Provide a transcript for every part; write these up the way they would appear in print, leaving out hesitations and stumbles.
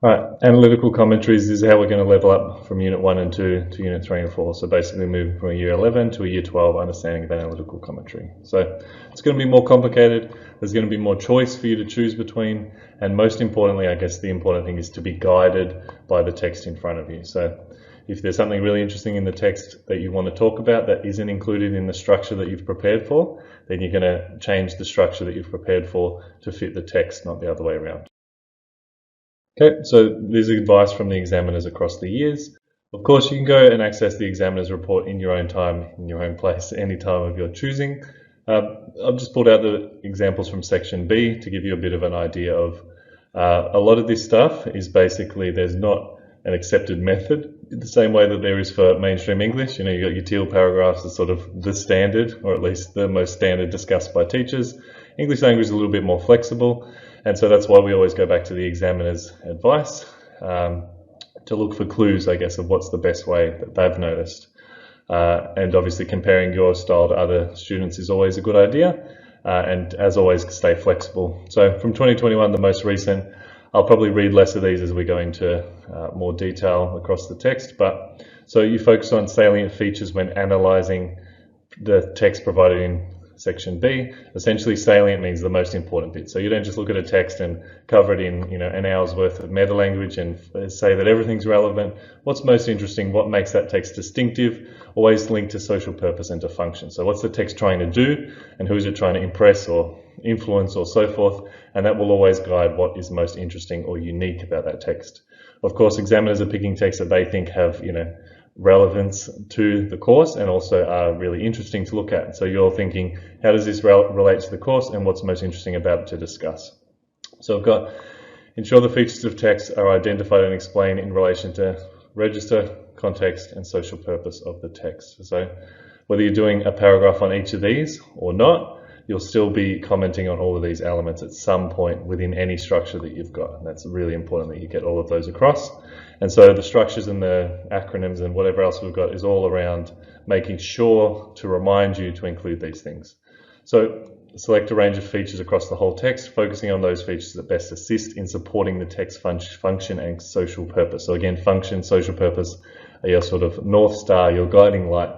Right, analytical commentaries is how we're going to level up from Unit 1 and 2 to Unit 3 and 4. So basically moving from a Year 11 to a Year 12 understanding of analytical commentary. So it's going to be more complicated, there's going to be more choice for you to choose between, and most importantly, I guess the important thing is to be guided by the text in front of you. So if there's something really interesting in the text that you want to talk about that isn't included in the structure that you've prepared for, then you're going to change the structure that you've prepared for to fit the text, not the other way around. Okay, so there's advice from the examiners across the years. Of course, you can go and access the examiner's report in your own time, in your own place, any time of your choosing. I've just pulled out the examples from section B to give you a bit of an idea of a lot of this stuff is basically there's not an accepted method in the same way that there is for mainstream English. You know, you got your teal paragraphs as sort of the standard, or at least the most standard discussed by teachers. English language is a little bit more flexible. And so that's why we always go back to the examiner's advice to look for clues, I guess, of what's the best way that they've noticed. And obviously comparing your style to other students is always a good idea. And as always, stay flexible. So from 2021, the most recent, I'll probably read less of these as we go into more detail across the text. But so you focus on salient features when analysing the text provided in section B. Essentially, salient means the most important bit. So you don't just look at a text and cover it in, you know, an hour's worth of meta language and say that everything's relevant. What's most interesting? What makes that text distinctive? Always linked to social purpose and to function. So what's the text trying to do, and who is it trying to impress or influence or so forth? And that will always guide what is most interesting or unique about that text. Of course, examiners are picking texts that they think have, you know, relevance to the course and also are really interesting to look at. So you're thinking, how does this relate to the course and what's most interesting about it to discuss? So I've got, ensure the features of text are identified and explained in relation to register, context and social purpose of the text. So whether you're doing a paragraph on each of these or not, you'll still be commenting on all of these elements at some point within any structure that you've got. And that's really important that you get all of those across. And so the structures and the acronyms and whatever else we've got is all around making sure to remind you to include these things. So select a range of features across the whole text, focusing on those features that best assist in supporting the text function and social purpose. So again, function, social purpose are your sort of North Star, your guiding light.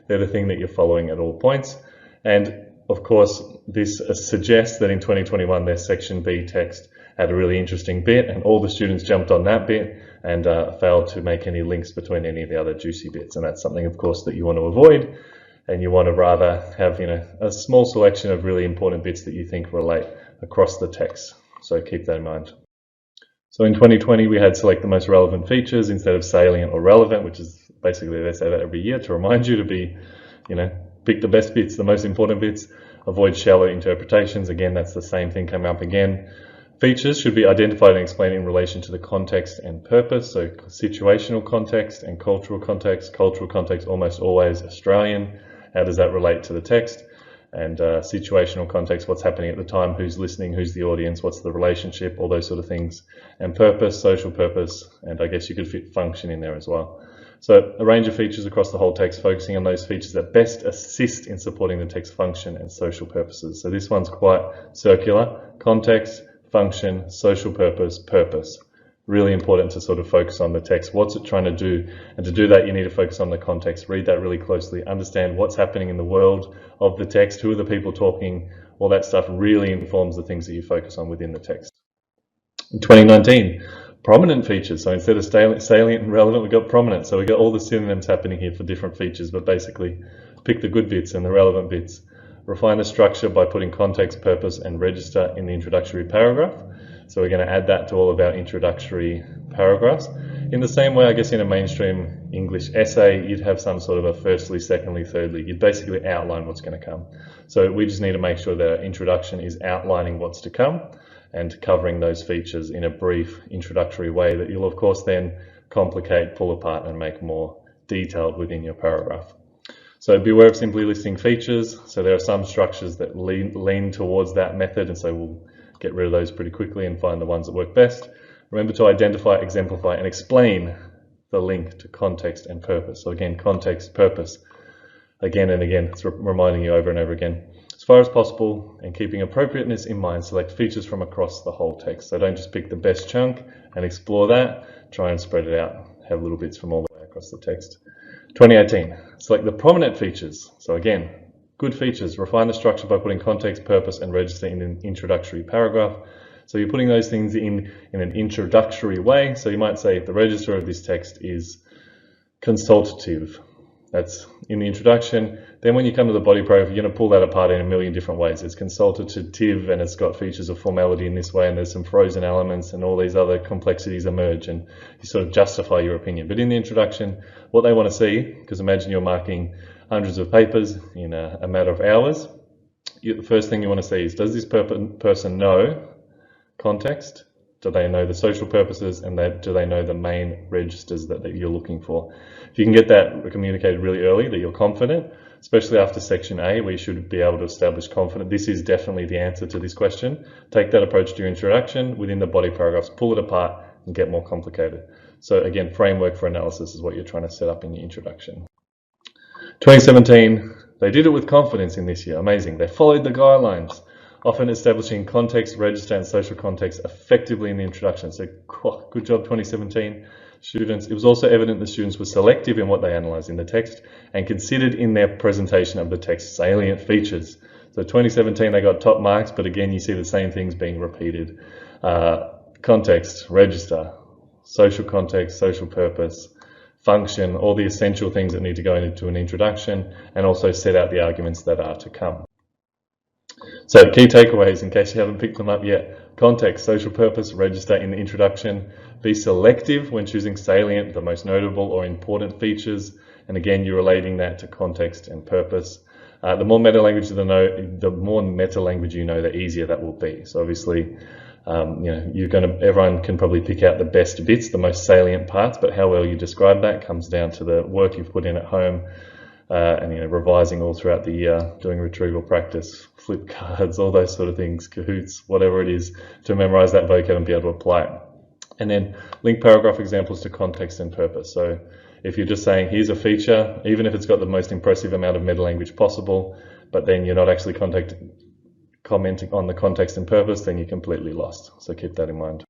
They're the thing that you're following at all points. And of course, this suggests that in 2021, their section B text had a really interesting bit and all the students jumped on that bit and failed to make any links between any of the other juicy bits. And that's something, of course, that you want to avoid. And you want to rather have, you know, a small selection of really important bits that you think relate across the text. So keep that in mind. So in 2020, we had select the most relevant features instead of salient or relevant, which is basically, they say that every year to remind you to be, you know, pick the best bits, the most important bits, avoid shallow interpretations. Again, that's the same thing coming up again. Features should be identified and explained in relation to the context and purpose. So situational context and cultural context. Cultural context, almost always Australian. How does that relate to the text? And situational context, what's happening at the time, who's listening, who's the audience, what's the relationship, all those sort of things. And purpose, social purpose, and I guess you could fit function in there as well. So a range of features across the whole text, focusing on those features that best assist in supporting the text function and social purposes. So this one's quite circular. Context, function, social purpose, purpose. Really important to sort of focus on the text. What's it trying to do? And to do that, you need to focus on the context. Read that really closely. Understand what's happening in the world of the text. Who are the people talking? All that stuff really informs the things that you focus on within the text. In 2019, prominent features. So instead of salient and relevant, we've got prominent. So we've got all the synonyms happening here for different features, but basically pick the good bits and the relevant bits. Refine the structure by putting context, purpose, and register in the introductory paragraph. So we're going to add that to all of our introductory paragraphs. In the same way, I guess in a mainstream English essay, you'd have some sort of a firstly, secondly, thirdly. You'd basically outline what's going to come. So we just need to make sure that our introduction is outlining what's to come and covering those features in a brief introductory way that you'll of course then complicate, pull apart and make more detailed within your paragraph. So beware of simply listing features. So there are some structures that lean towards that method, and so we'll get rid of those pretty quickly and find the ones that work best. Remember to identify, exemplify and explain the link to context and purpose. So again, context, purpose, again and again, it's reminding you over and over again. So far as possible, and keeping appropriateness in mind, select features from across the whole text. So don't just pick the best chunk and explore that, try and spread it out, have little bits from all the way across the text. 2018, select the prominent features. So again, good features, refine the structure by putting context, purpose, and register in an introductory paragraph. So you're putting those things in an introductory way. So you might say the register of this text is consultative. That's in the introduction. Then when you come to the body paragraph, you're going to pull that apart in a million different ways. It's consultative and it's got features of formality in this way, and there's some frozen elements and all these other complexities emerge, and you sort of justify your opinion. But in the introduction, what they want to see, because imagine you're marking hundreds of papers in a matter of hours, the first thing you want to see is, does this person know context? Do they know the social purposes, and do they know the main registers that you're looking for? If you can get that communicated really early, that you're confident, especially after section A, where you should be able to establish confidence, this is definitely the answer to this question. Take that approach to your introduction. Within the body paragraphs, pull it apart and get more complicated. So again, framework for analysis is what you're trying to set up in your introduction. 2017, they did it with confidence in this year. Amazing. They followed the guidelines, often establishing context, register, and social context effectively in the introduction. So good job, 2017 students. It was also evident the students were selective in what they analysed in the text and considered in their presentation of the text salient features. So 2017 they got top marks, but again you see the same things being repeated. Context, register, social context, social purpose, function, all the essential things that need to go into an introduction, and also set out the arguments that are to come. So key takeaways, in case you haven't picked them up yet: context, social purpose, register in the introduction. Be selective when choosing salient, the most notable or important features, and again you're relating that to context and purpose. The more meta language you know, the easier that will be. So obviously, everyone can probably pick out the best bits, the most salient parts, but how well you describe that comes down to the work you've put in at home, and revising all throughout the year, doing retrieval practice, flip cards, all those sort of things, Kahoots, whatever it is, to memorize that vocab and be able to apply it. And then link paragraph examples to context and purpose. So if you're just saying, here's a feature, even if it's got the most impressive amount of meta language possible, but then you're not actually commenting on the context and purpose, then you're completely lost. So keep that in mind.